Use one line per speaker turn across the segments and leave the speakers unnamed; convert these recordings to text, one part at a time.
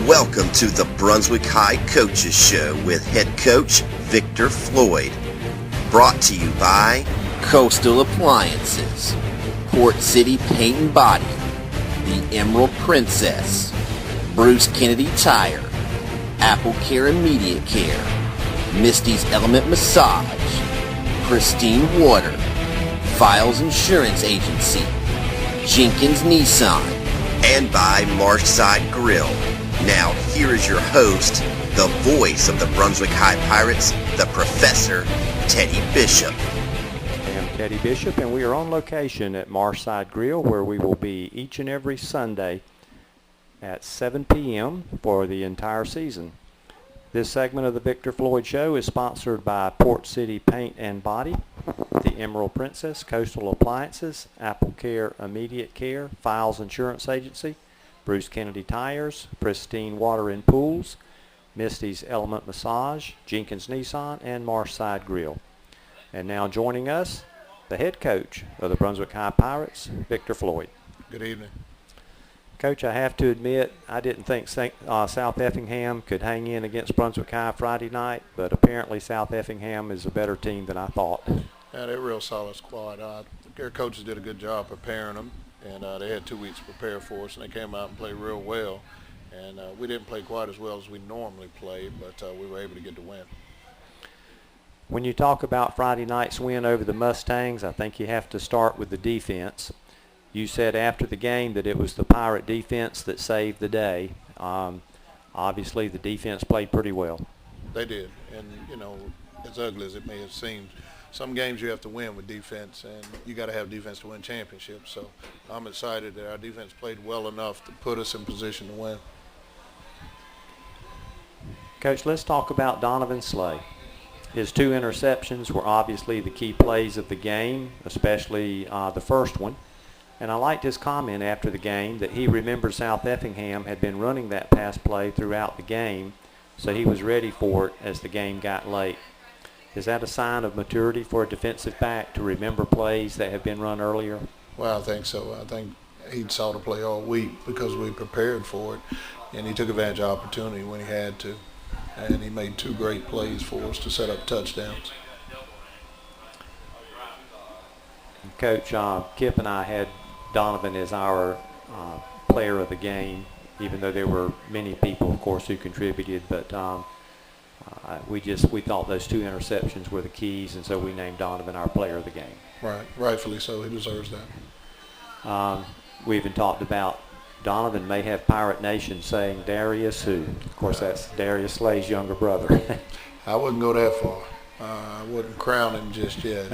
Welcome to the Brunswick High Coaches Show with head coach Victor Floyd. Brought to you by Coastal Appliances, Port City Paint and Body, the Emerald Princess, Bruce Kennedy Tire, Apple Care Immediate Care, Misty's Element Massage, Pristine Water, Files Insurance Agency, Jenkins Nissan, and by Marshside Grill. Now, here is your host, the voice of the Brunswick High Pirates, the Professor, Teddy Bishop.
I'm Teddy Bishop, and we are on location at Marshside Grill, where we will be each and every Sunday at 7 p.m. for the entire season. This segment of the Victor Floyd Show is sponsored by Port City Paint and Body, the Emerald Princess, Coastal Appliances, Apple Care Immediate Care, Files Insurance Agency, Bruce Kennedy Tires, Pristine Water and Pools, Misty's Element Massage, Jenkins Nissan, and Marshside Grill. And now joining us, the head coach of the Brunswick High Pirates, Victor Floyd.
Good evening.
Coach, I have to admit, I didn't think South Effingham could hang in against Brunswick High Friday night, but apparently South Effingham is a better team than I thought.
Yeah, they're a real solid squad. Their coaches did a good job preparing them, and they had 2 weeks to prepare for us, and they came out and played real well. And we didn't play quite as well as we normally play, but we were able to get the win.
When you talk about Friday night's win over the Mustangs, I think you have to start with the defense. You said after the game that it was the Pirate defense that saved the day. Obviously, the defense played pretty well.
They did, and, you know, as ugly as it may have seemed, some games you have to win with defense, and you got to have defense to win championships. So I'm excited that our defense played well enough to put us in position to win.
Coach, let's talk about Donovan Slay. His 2 interceptions were obviously the key plays of the game, especially the first one. And I liked his comment after the game that he remembered South Effingham had been running that pass play throughout the game, so he was ready for it as the game got late. Is that a sign of maturity for a defensive back to remember plays that have been run earlier?
Well, I think so. I think he saw the play all week because we prepared for it, and he took advantage of opportunity when he had to. And he made 2 great plays for us to set up touchdowns.
Coach, Kip and I had Donovan as our player of the game, even though there were many people, of course, who contributed. But we thought those 2 interceptions were the keys, and so we named Donovan our player of the game.
Right, rightfully so. He deserves that.
We even talked about Donovan may have Pirate Nation saying Darius who. Of course, that's Darius Slay's younger brother.
I wouldn't go that far. I wouldn't crown him just yet.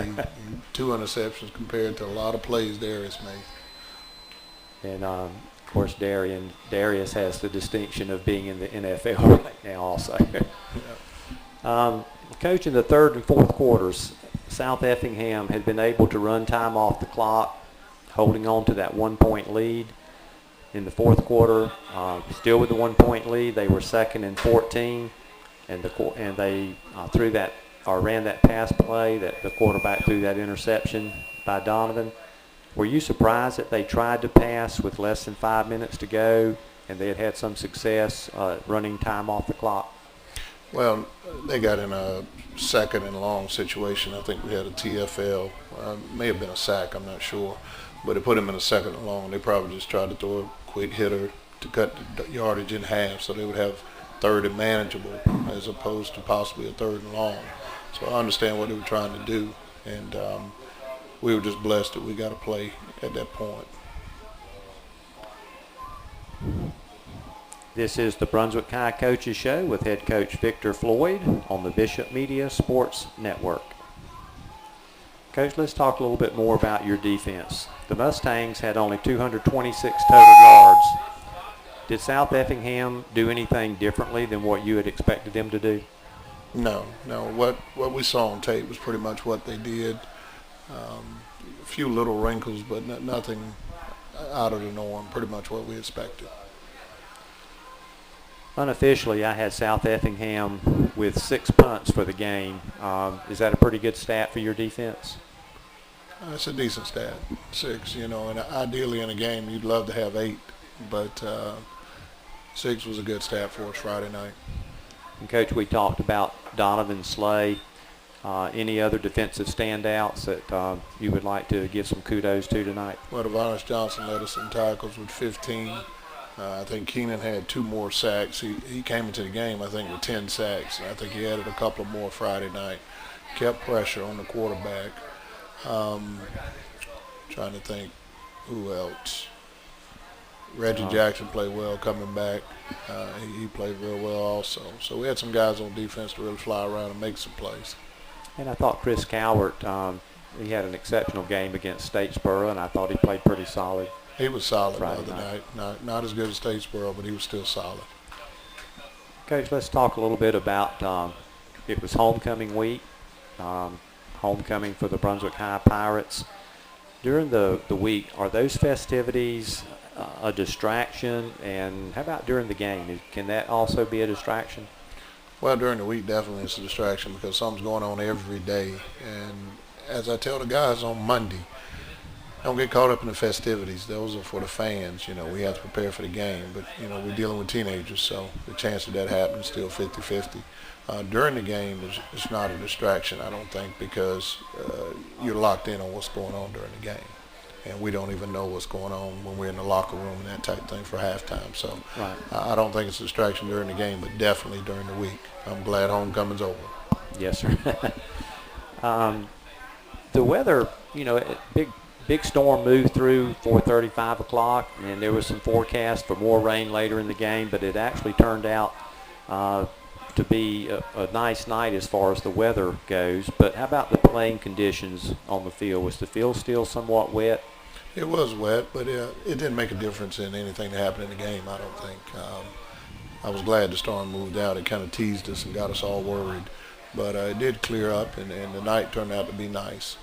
2 interceptions compared to a lot of plays Darius made.
And, of course, Darius has the distinction of being in the NFL right now also. Coach, in the 3rd and 4th quarters, South Effingham had been able to run time off the clock, holding on to that 1-point lead. In the 4th quarter, still with the 1-point lead, they were 2nd and 14, and they ran that pass play that the quarterback threw that interception by Donovan. Were you surprised that they tried to pass with less than 5 minutes to go, and they had some success running time off the clock?
Well, they got in a 2nd and long situation. I think we had a TFL. May have been a sack, I'm not sure. But it put them in a 2nd and long. They probably just tried to throw a quick hitter to cut the yardage in half so they would have 3rd and manageable as opposed to possibly a 3rd and long. So I understand what they were trying to do. And we were just blessed that we got a play at that point.
This is the Brunswick High Coaches Show with head coach Victor Floyd on the Bishop Media Sports Network. Coach, let's talk a little bit more about your defense. The Mustangs had only 226 total yards. Did South Effingham do anything differently than what you had expected them to do?
No. What we saw on tape was pretty much what they did. A few little wrinkles, but nothing out of the norm, pretty much what we expected.
Unofficially, I had South Effingham with 6 punts for the game. Is that a pretty good stat for your defense?
It's a decent stat, 6, and ideally in a game you'd love to have 8, but 6 was a good stat for us Friday night.
And Coach, we talked about Donovan Slay. Any other defensive standouts that you would like to give some kudos to tonight?
Well, Devonus Johnson led us in tackles with 15. I think Keenan had 2 more sacks. He came into the game, I think, with 10 sacks. I think he added a couple more Friday night. Kept pressure on the quarterback. Trying to think who else. Reggie Jackson played well coming back. He played real well also. So we had some guys on defense to really fly around and make some plays.
And I thought Chris Cowart, he had an exceptional game against Statesboro, and I thought he played pretty solid.
He was solid
Friday
the other night. Not as good as Statesboro, but he was still solid.
Coach, let's talk a little bit about, it was homecoming week, homecoming for the Brunswick High Pirates. During the week, are those festivities a distraction? And how about during the game? Can that also be a distraction?
Well, during the week, definitely it's a distraction because something's going on every day. And as I tell the guys on Monday, don't get caught up in the festivities. Those are for the fans. You know, we have to prepare for the game. But, you know, we're dealing with teenagers, so the chance of that happening is still 50-50. During the game, it's not a distraction, I don't think, because you're locked in on what's going on during the game. And we don't even know what's going on when we're in the locker room and that type of thing for halftime. So
right.
I don't think it's a distraction during the game, but definitely during the week. I'm glad homecoming's over.
Yes, sir. The weather, you know, big storm moved through 4:30, 5 o'clock, and there was some forecast for more rain later in the game, but it actually turned out to be a nice night as far as the weather goes. But how about the playing conditions on the field? Was the field still somewhat wet?
It was wet, but it didn't make a difference in anything that happened in the game, I don't think. I was glad the storm moved out. It kind of teased us and got us all worried. But it did clear up, and the night turned out to be nice.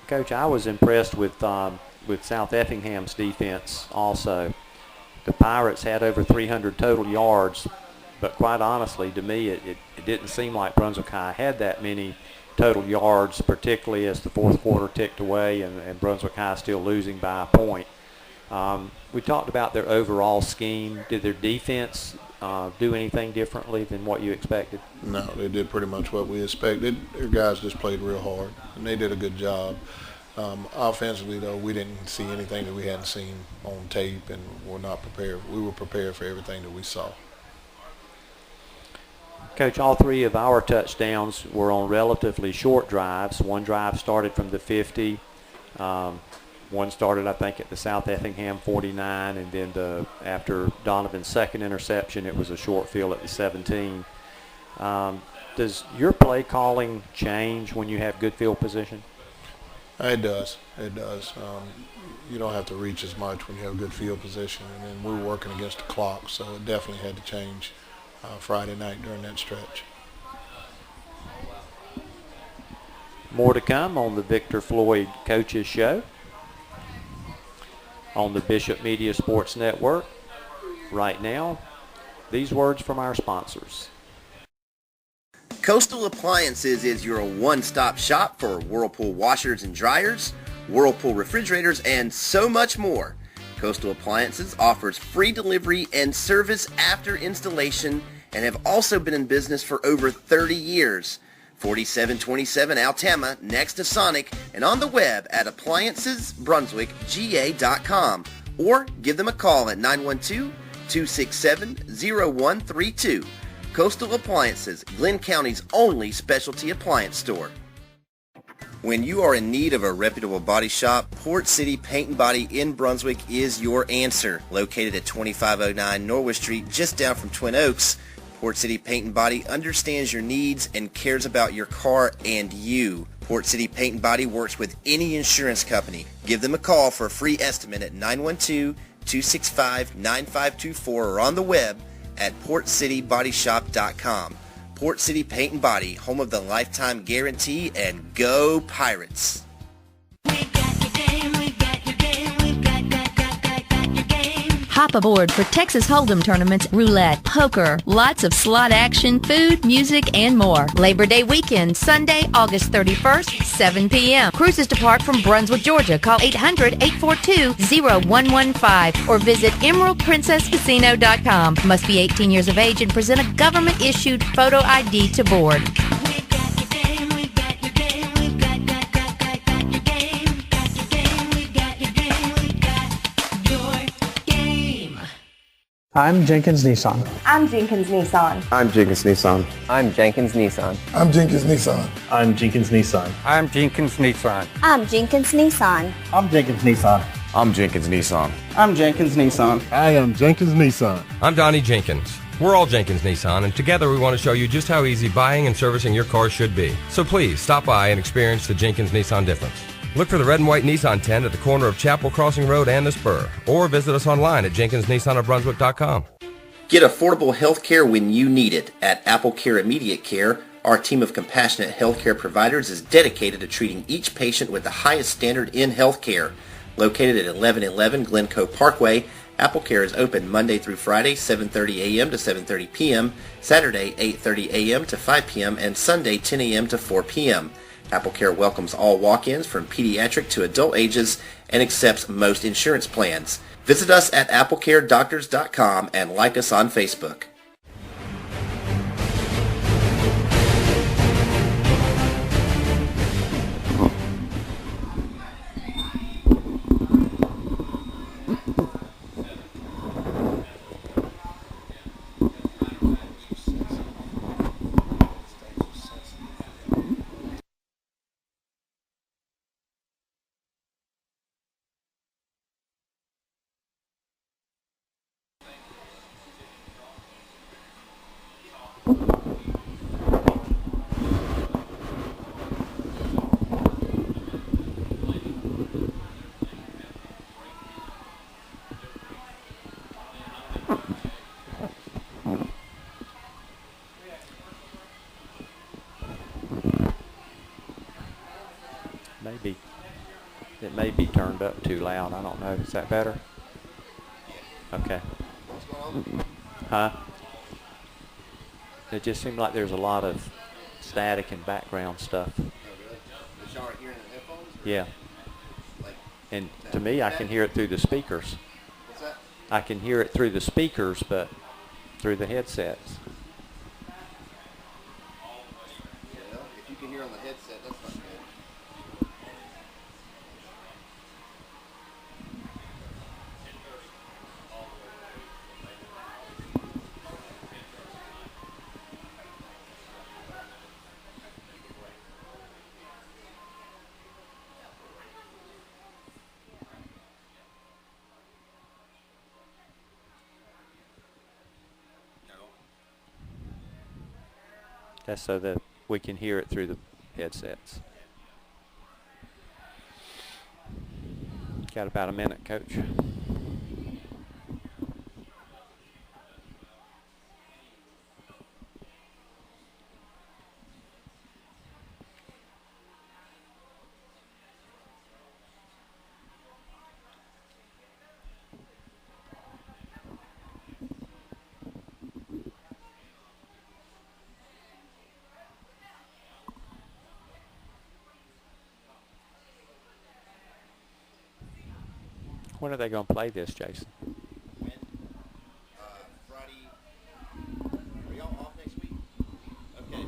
Coach, I was impressed with South Effingham's defense also. The Pirates had over 300 total yards, but quite honestly, to me, it didn't seem like Brunswick High had that many total yards, particularly as the fourth quarter ticked away and Brunswick High still losing by a point. We talked about their overall scheme. Did their defense do anything differently than what you expected?
No, they did pretty much what we expected. Their guys just played real hard, and they did a good job. Offensively, though, we didn't see anything that we hadn't seen on tape, and we're not prepared. We were prepared for everything that we saw.
Coach, all 3 of our touchdowns were on relatively short drives. One drive started from the 50. One started, I think, at the South Effingham 49, and then after Donovan's second interception, it was a short field at the 17. Does your play calling change when you have good field position?
It does. It does. You don't have to reach as much when you have good field position, and then we were working against the clock, so it definitely had to change Friday night during that stretch.
More to come on the Victor Floyd Coaches Show on the Bishop Media Sports Network. Right now, these words from our sponsors.
Coastal Appliances is your one-stop shop for Whirlpool washers and dryers, Whirlpool refrigerators, and so much more. Coastal Appliances offers free delivery and service after installation and have also been in business for over 30 years. 4727 Altama, next to Sonic, and on the web at appliancesbrunswickga.com, or give them a call at 912-267-0132. Coastal Appliances, Glenn County's only specialty appliance store. When you are in need of a reputable body shop, Port City Paint and Body in Brunswick is your answer. Located at 2509 Norwood Street, just down from Twin Oaks, Port City Paint and Body understands your needs and cares about your car and you. Port City Paint and Body works with any insurance company. Give them a call for a free estimate at 912-265-9524 or on the web at portcitybodyshop.com. Port City Paint and Body, home of the lifetime guarantee, and go Pirates!
Hi, Hop aboard for Texas Hold'em tournaments, roulette, poker, lots of slot action, food, music, and more. Labor Day weekend, Sunday, August 31st, 7 p.m. Cruises depart from Brunswick, Georgia. Call 800-842-0115 or visit EmeraldPrincessCasino.com. Must be 18 years of age and present a government-issued photo ID to board.
I'm Jenkins Nissan.
I'm Jenkins Nissan.
I'm Jenkins Nissan.
I'm Jenkins Nissan.
I'm Jenkins Nissan.
I'm Jenkins Nissan.
I'm Jenkins Nissan.
I'm Jenkins Nissan.
I'm Jenkins Nissan.
I'm Jenkins Nissan.
I'm Jenkins Nissan.
I am Jenkins Nissan.
I'm Donnie Jenkins. We're all Jenkins Nissan, and together we want to show you just how easy buying and servicing your car should be. So please, stop by and experience the Jenkins Nissan difference. Look for the red and white Nissan tent at the corner of Chapel Crossing Road and the Spur, or visit us online at jenkinsnissanofbrunswick.com.
Get affordable health care when you need it. At AppleCare Immediate Care, our team of compassionate healthcare providers is dedicated to treating each patient with the highest standard in healthcare. Located at 1111 Glencoe Parkway, AppleCare is open Monday through Friday, 7:30 a.m. to 7:30 p.m., Saturday, 8:30 a.m. to 5 p.m., and Sunday, 10 a.m. to 4 p.m. AppleCare welcomes all walk-ins from pediatric to adult ages and accepts most insurance plans. Visit us at applecaredoctors.com and like us on Facebook.
It may be turned up too loud. I don't know. Is that better? Okay. Huh? It just seemed like there's a lot of static and background stuff. Yeah. And to me, I can hear it through the speakers.
What's that?
I can hear it through the speakers, but through the headsets.
Yeah, if you can hear on the headset, that's not good.
That's so that we can hear it through the headsets. Got about a minute, Coach. When are they going to play this, Jason?
Friday. Are y'all off next week? Okay.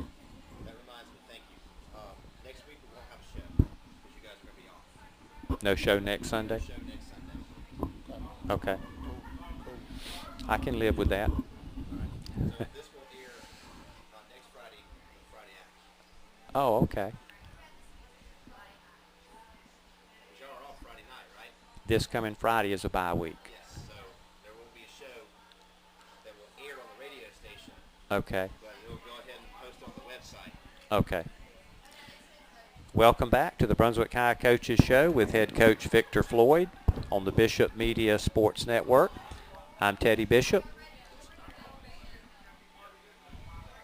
That reminds me, thank you. Next week we won't have a show because you guys are going to be off.
No show next Sunday?
No show next Sunday.
Okay. I can live with that.
All right. So this will air not next Friday, but Friday after.
Oh, okay.
Y'all are off Friday night, right?
This coming Friday is a bye week.
Yes. So there will be a show that will air on the radio station.
Okay.
But we'll go ahead and post on the website.
Okay. Welcome back to the Brunswick High Coaches Show with head coach Victor Floyd on the Bishop Media Sports Network. I'm Teddy Bishop.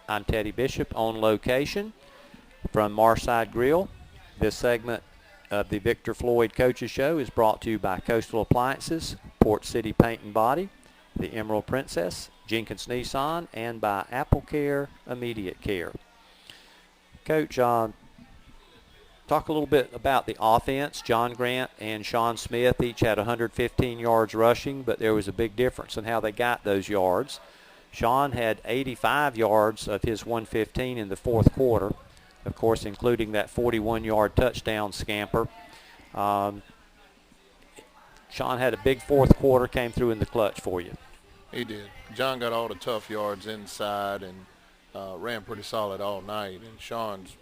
I'm Teddy Bishop on location from Marside Grill. This segment of the Victor Floyd Coaches Show is brought to you by Coastal Appliances, Port City Paint and Body, the Emerald Princess, Jenkins Nissan, and by Apple Care Immediate Care. Coach, talk a little bit about the offense. John Grant and Sean Smith each had 115 yards rushing, but there was a big difference in how they got those yards. Sean had 85 yards of his 115 in the fourth quarter, of course, including that 41-yard touchdown scamper. Sean had a big fourth quarter, came through in the clutch for you.
He did. John got all the tough yards inside and ran pretty solid all night. And Sean's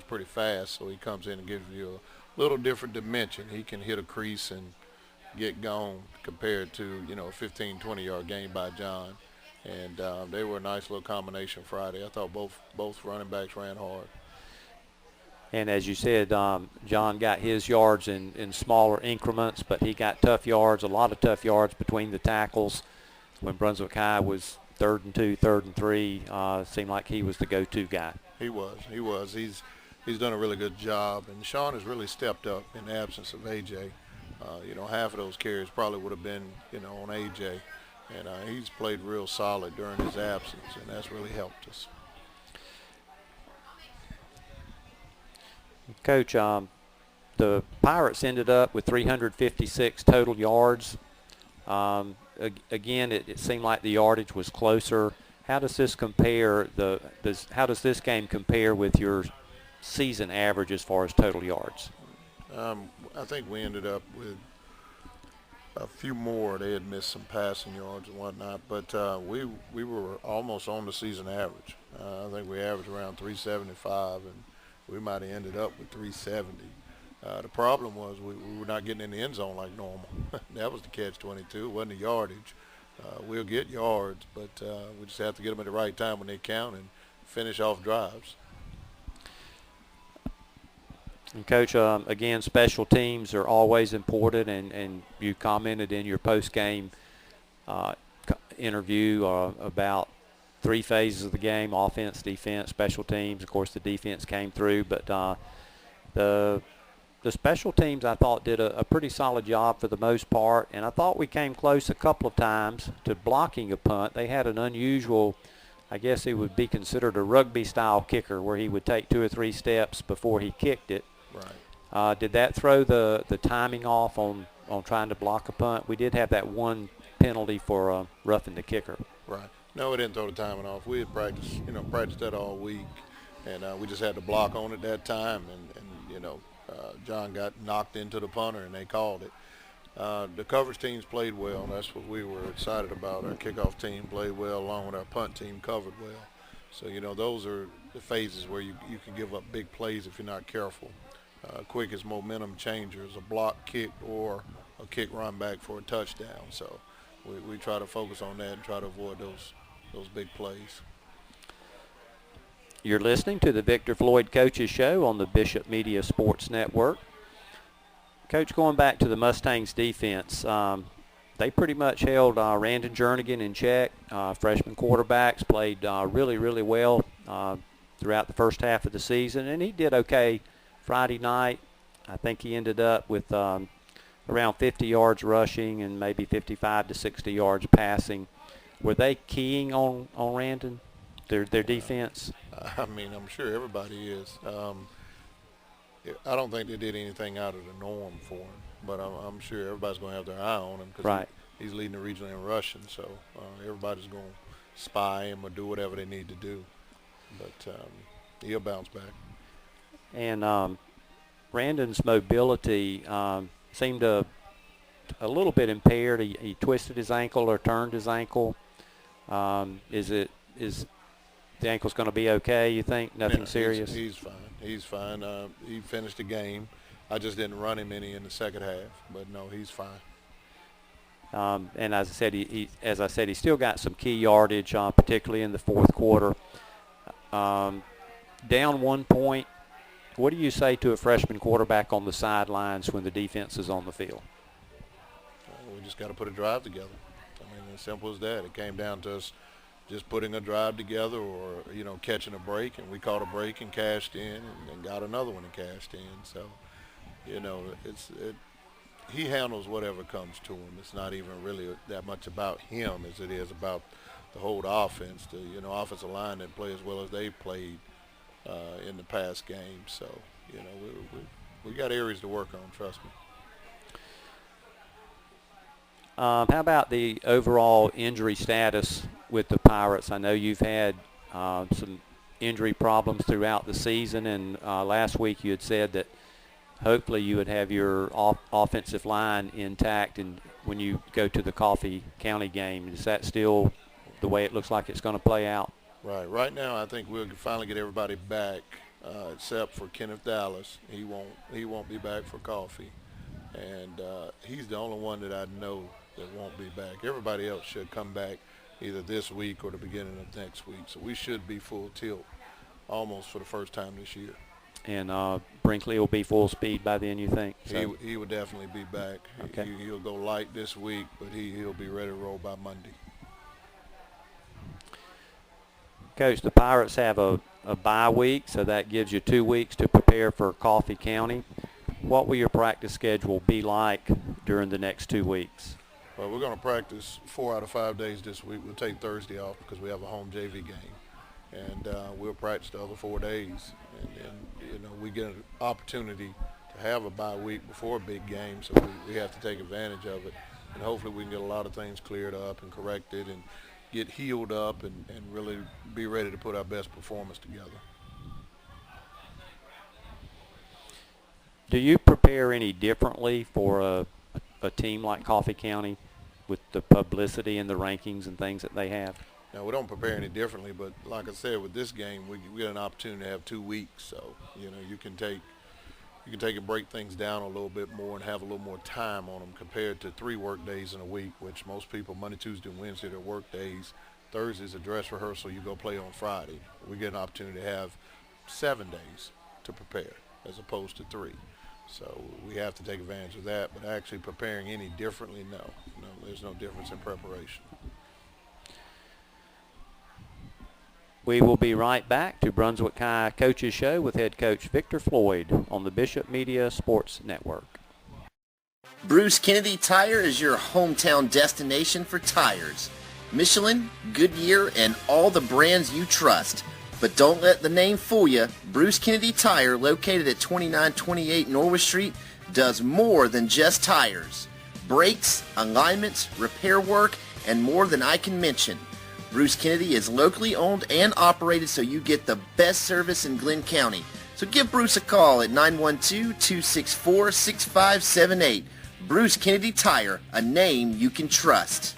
pretty fast, so he comes in and gives you a little different dimension. He can hit a crease and get gone compared to, a 15, 20-yard game by John. And they were a nice little combination Friday. I thought both running backs ran hard.
And as you said, John got his yards in smaller increments, but he got tough yards, a lot of tough yards between the tackles. When Brunswick High was 3rd and 2, 3rd and 3, seemed like he was the go-to guy. He was.
He's done a really good job, and Sean has really stepped up in the absence of AJ. Half of those carries probably would have been, on AJ, and he's played real solid during his absence, and that's really helped us.
Coach, the Pirates ended up with 356 total yards. Again, it seemed like the yardage was closer. How does this compare? How does this game compare with your season average as far as total yards?
I think we ended up with a few more. They had missed some passing yards and whatnot, but we were almost on the season average. I think we averaged around 375, and we might have ended up with 370. The problem was we were not getting in the end zone like normal. That was the catch-22. It wasn't the yardage. We'll get yards, but we just have to get them at the right time when they count and finish off drives.
And Coach, again, special teams are always important, and you commented in your post-game interview about 3 phases of the game: offense, defense, special teams. Of course, the defense came through, but the special teams, I thought, did a pretty solid job for the most part, and I thought we came close a couple of times to blocking a punt. They had an unusual, I guess it would be considered a rugby-style kicker, where he would take 2 or 3 steps before he kicked it.
Right.
Did that throw the timing off on trying to block a punt? We did have that one penalty for roughing the kicker.
Right. No, it didn't throw the timing off. We had practiced that all week, and we just had to block on it that time, and John got knocked into the punter, and they called it. The coverage teams played well. That's what we were excited about. Our kickoff team played well, along with our punt team covered well. So, those are the phases where you can give up big plays if you're not careful. Quickest momentum changers, a block kick or a kick run back for a touchdown. So we try to focus on that and try to avoid those big plays.
You're listening to the Victor Floyd Coaches Show on the Bishop Media Sports Network. Coach, going back to the Mustangs defense, they pretty much held Randon Jernigan in check. Freshman quarterbacks played really, really well throughout the first half of the season, and he did okay Friday night. I think he ended up with around 50 yards rushing and maybe 55 to 60 yards passing. Were they keying on Randon, their defense?
I'm sure everybody is. I don't think they did anything out of the norm for him, but I'm sure everybody's going to have their eye on him because
right.
He's leading the region in rushing, so everybody's going to spy him or do whatever they need to do. But he'll bounce back.
And Randon's mobility seemed a little bit impaired. He twisted his ankle or turned his ankle. Is the ankle's going to be okay, you think? Nothing serious?
He's fine. He's fine. He finished the game. I just didn't run him any in the second half, but no, he's fine.
And as I said, he still got some key yardage, particularly in the fourth quarter. Down 1 point, what do you say to a freshman quarterback on the sidelines when the defense is on the field?
We just got to put a drive together. As simple as that. It came down to us just putting a drive together or, catching a break, and we caught a break and cashed in and got another one and cashed in. So, he handles whatever comes to him. It's not even really that much about him as it is about the whole offense. The offensive line that play as well as they played in the past games. So we got areas to work on. Trust me.
How about the overall injury status with the Pirates? I know you've had some injury problems throughout the season, and last week you had said that hopefully you would have your offensive line intact and when you go to the Coffee County game. Is that still the way it looks like it's going to play out?
Right. Right now, I think we'll finally get everybody back, except for Kenneth Dallas. He won't be back for Coffee, and he's the only one that I know that won't be back. Everybody else should come back either this week or the beginning of next week. So we should be full tilt almost for the first time this year.
And Brinkley will be full speed by then, you think? So.
He will definitely be back.
Okay.
He'll go light this week, but he'll be ready to roll by Monday.
Coach, the Pirates have a bye week, so that gives you 2 weeks to prepare for Coffee County. What will your practice schedule be like during the next 2 weeks?
Well, we're going to practice 4 out of 5 days this week. We'll take Thursday off because we have a home JV game. And we'll practice the other 4 days. And then, we get an opportunity to have a bye week before a big game, so we have to take advantage of it. And hopefully we can get a lot of things cleared up and corrected and get healed up and really be ready to put our best performance together.
Do you prepare any differently for a team like Coffee County with the publicity and the rankings and things that they have?
Now, we don't prepare any differently, but like I said, with this game, we get an opportunity to have 2 weeks. So, you can take and break things down a little bit more and have a little more time on them compared to 3 work days in a week, which most people, Monday, Tuesday, and Wednesday, they're work days. Thursday's a dress rehearsal. You go play on Friday. We get an opportunity to have 7 days to prepare as opposed to 3. So we have to take advantage of that, but actually preparing any differently, no, there's no difference in preparation.
We will be right back to Brunswick High Coaches Show with head coach Victor Floyd on the Bishop Media Sports Network.
Bruce Kennedy Tire is your hometown destination for tires. Michelin, Goodyear, and all the brands you trust. But don't let the name fool you. Bruce Kennedy Tire, located at 2928 Norwood Street, does more than just tires. Brakes, alignments, repair work, and more than I can mention. Bruce Kennedy is locally owned and operated, so you get the best service in Glenn County. So give Bruce a call at 912-264-6578. Bruce Kennedy Tire, a name you can trust.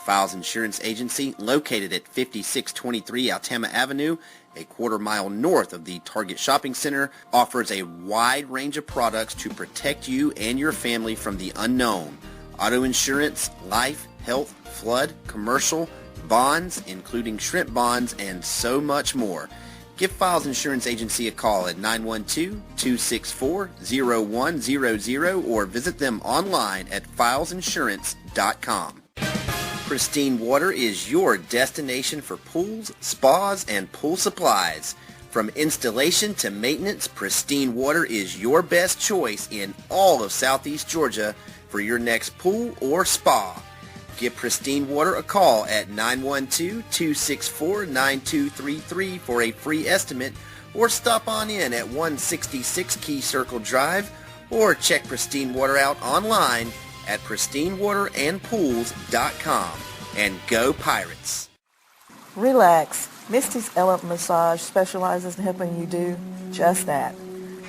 Files Insurance Agency, located at 5623 Altama Avenue, a quarter-mile north of the Target Shopping Center, offers a wide range of products to protect you and your family from the unknown. Auto insurance, life, health, flood, commercial, bonds, including shrimp bonds, and so much more. Give Files Insurance Agency a call at 912-264-0100 or visit them online at filesinsurance.com. Pristine Water is your destination for pools, spas, and pool supplies. From installation to maintenance, Pristine Water is your best choice in all of Southeast Georgia for your next pool or spa. Give Pristine Water a call at 912-264-9233 for a free estimate, or stop on in at 166 Key Circle Drive, or check Pristine Water out online at pristinewaterandpools.com. And go Pirates!
Relax. Misty's Element Massage specializes in helping you do just that.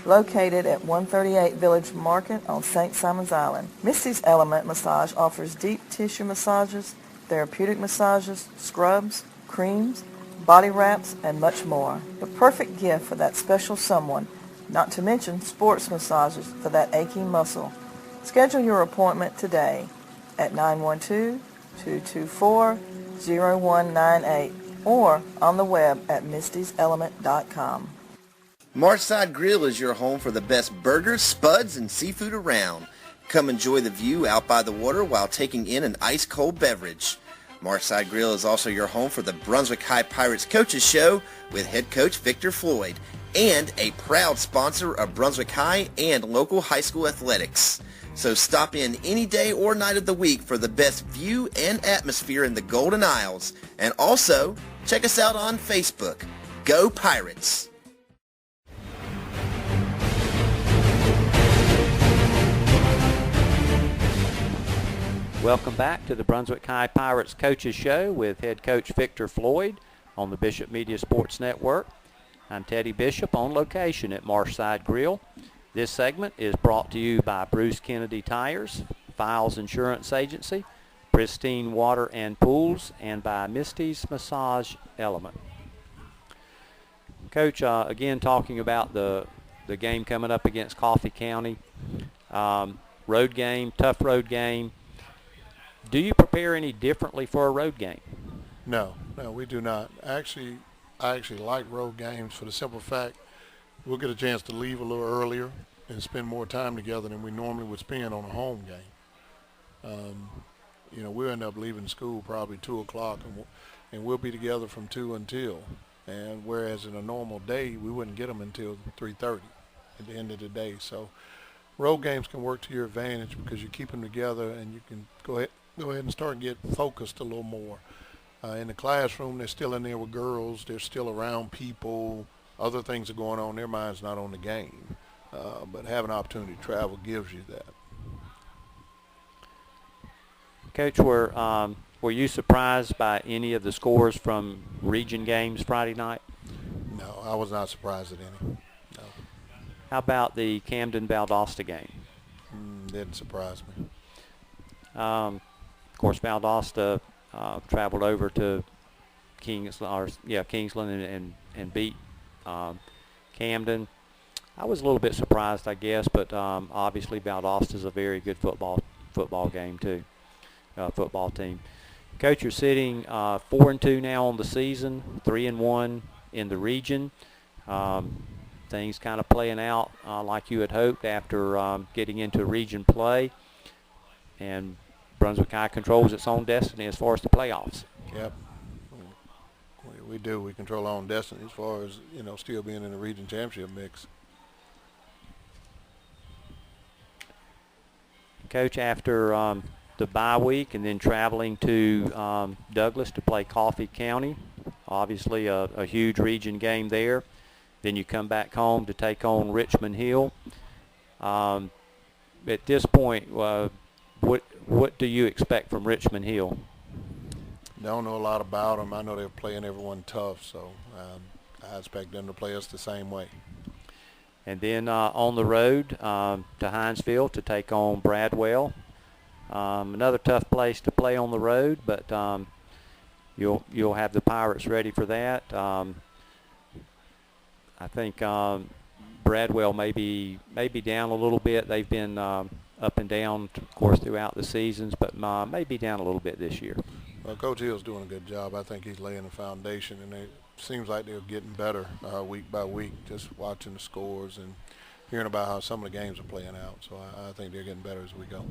Located at 138 Village Market on St. Simon's Island, Misty's Element Massage offers deep tissue massages, therapeutic massages, scrubs, creams, body wraps, and much more. The perfect gift for that special someone, not to mention sports massages for that aching muscle. Schedule your appointment today at 912-224-0198 or on the web at mistyselement.com.
Marshside Grill is your home for the best burgers, spuds, and seafood around. Come enjoy the view out by the water while taking in an ice-cold beverage. Marshside Grill is also your home for the Brunswick High Pirates Coaches Show with head coach Victor Floyd. and a proud sponsor of Brunswick High and local high school athletics. So stop in any day or night of the week for the best view and atmosphere in the Golden Isles. And also, check us out on Facebook. Go Pirates!
Welcome back to the Brunswick High Pirates Coaches Show with head coach Victor Floyd on the Bishop Media Sports Network. I'm Teddy Bishop on location at Marshside Grill. This segment is brought to you by Bruce Kennedy Tires, Files Insurance Agency, Pristine Water and Pools, and by Misty's Massage Element. Coach, again talking about the game coming up against Coffee County. Road game, tough road game. Do you prepare any differently for a road game?
No, we do not. I actually like road games for the simple fact we'll get a chance to leave a little earlier and spend more time together than we normally would spend on a home game. We'll end up leaving school probably 2 o'clock, and we'll be together from 2 until. And whereas in a normal day, we wouldn't get them until 3:30 at the end of the day. So road games can work to your advantage because you keep them together and you can go ahead and start and get focused a little more. In the classroom, they're still in there with girls. They're still around people. Other things are going on. Their mind's not on the game. But having an opportunity to travel gives you that.
Coach, were you surprised by any of the scores from region games Friday night?
No, I was not surprised at any. No.
How about the Camden-Valdosta game?
Didn't surprise me.
Of course, Valdosta traveled over to Kingsland and beat Camden. I was a little bit surprised, I guess, but obviously Valdosta is a very good football game too, football team. Coach, you're sitting 4-2 now on the season, 3-1 in the region. Things kind of playing out like you had hoped after getting into region play, and Brunswick High controls its own destiny as far as the playoffs.
Yep, we do. We control our own destiny as far as still being in the region championship mix.
Coach, after the bye week and then traveling to Douglas to play Coffee County, obviously a huge region game there. Then you come back home to take on Richmond Hill. At this point, what do you expect from Richmond Hill?
Don't know a lot about them. I know they're playing everyone tough, so I expect them to play us the same way.
And then on the road to Hinesville to take on Bradwell. Another tough place to play on the road, but you'll have the Pirates ready for that. I think Bradwell may be down a little bit. They've been up and down, of course, throughout the seasons, but may be down a little bit this year.
Well, Coach Hill's doing a good job. I think he's laying the foundation, and it seems like they're getting better week by week, just watching the scores and hearing about how some of the games are playing out. So I think they're getting better as we go.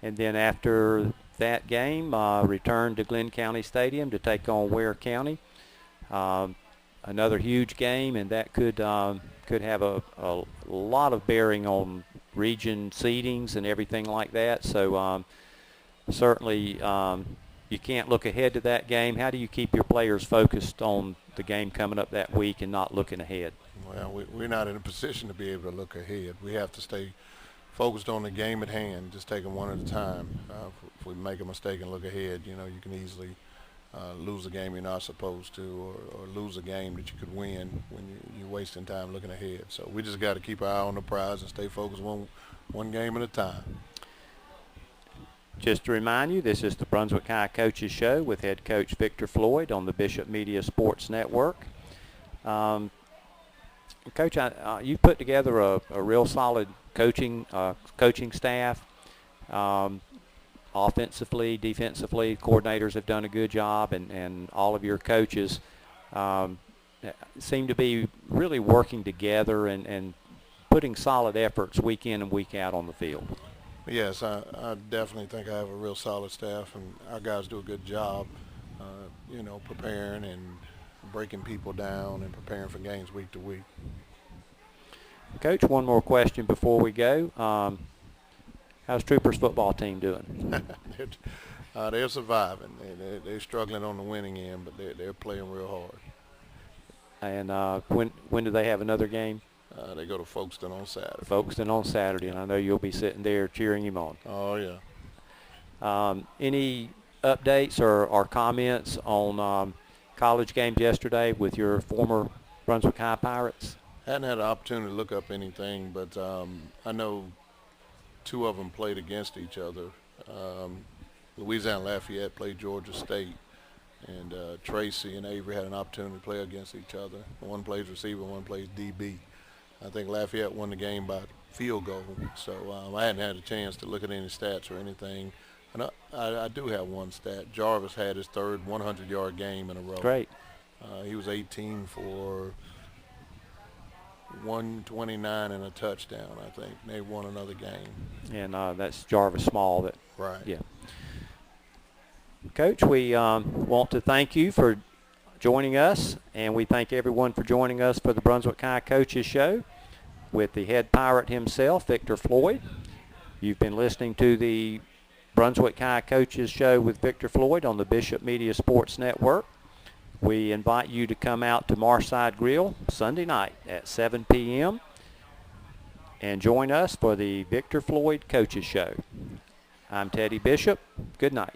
And then after that game, return to Glenn County Stadium to take on Ware County. Another huge game, and that could have a lot of bearing on region seedings and everything like that. So certainly you can't look ahead to that game. How do you keep your players focused on the game coming up that week and not looking ahead?
Well, we're not in a position to be able to look ahead. We have to stay focused on the game at hand, just take them one at a time. If we make a mistake and look ahead, you can easily lose a game you're not supposed to, or lose a game that you could win when you're wasting time looking ahead. So we just got to keep our eye on the prize and stay focused one game at a time.
Just to remind you, this is the Brunswick High Coaches Show with head coach Victor Floyd on the Bishop Media Sports Network. Coach, you put together a real solid coaching staff. Offensively, defensively, coordinators have done a good job, and all of your coaches seem to be really working together and putting solid efforts week in and week out on the field.
Yes, I definitely think I have a real solid staff, and our guys do a good job, preparing and breaking people down and preparing for games week to week.
Coach, one more question before we go. How's Troopers football team doing?
They're surviving. They're struggling on the winning end, but they're playing real hard.
And when do they have another game?
They go to Folkestone on Saturday.
Folkestone on Saturday, and I know you'll be sitting there cheering him on.
Oh, yeah.
Any updates or comments on college games yesterday with your former Brunswick High Pirates?
Hadn't had an opportunity to look up anything, but I know two of them played against each other. Louisiana Lafayette played Georgia State, and Tracy and Avery had an opportunity to play against each other. One plays receiver, one plays DB. I think Lafayette won the game by field goal, so I hadn't had a chance to look at any stats or anything. And I do have one stat. Jarvis had his third 100-yard game in a row.
Great.
He was 18 for 129 and a touchdown, I think. They won another game.
And that's Jarvis Small. That
right.
Yeah. Coach, we want to thank you for joining us, and we thank everyone for joining us for the Brunswick High Coaches Show with the head pirate himself, Victor Floyd. You've been listening to the Brunswick High Coaches Show with Victor Floyd on the Bishop Media Sports Network. We invite you to come out to Marside Grill Sunday night at 7 p.m. and join us for the Victor Floyd Coaches Show. I'm Teddy Bishop. Good night.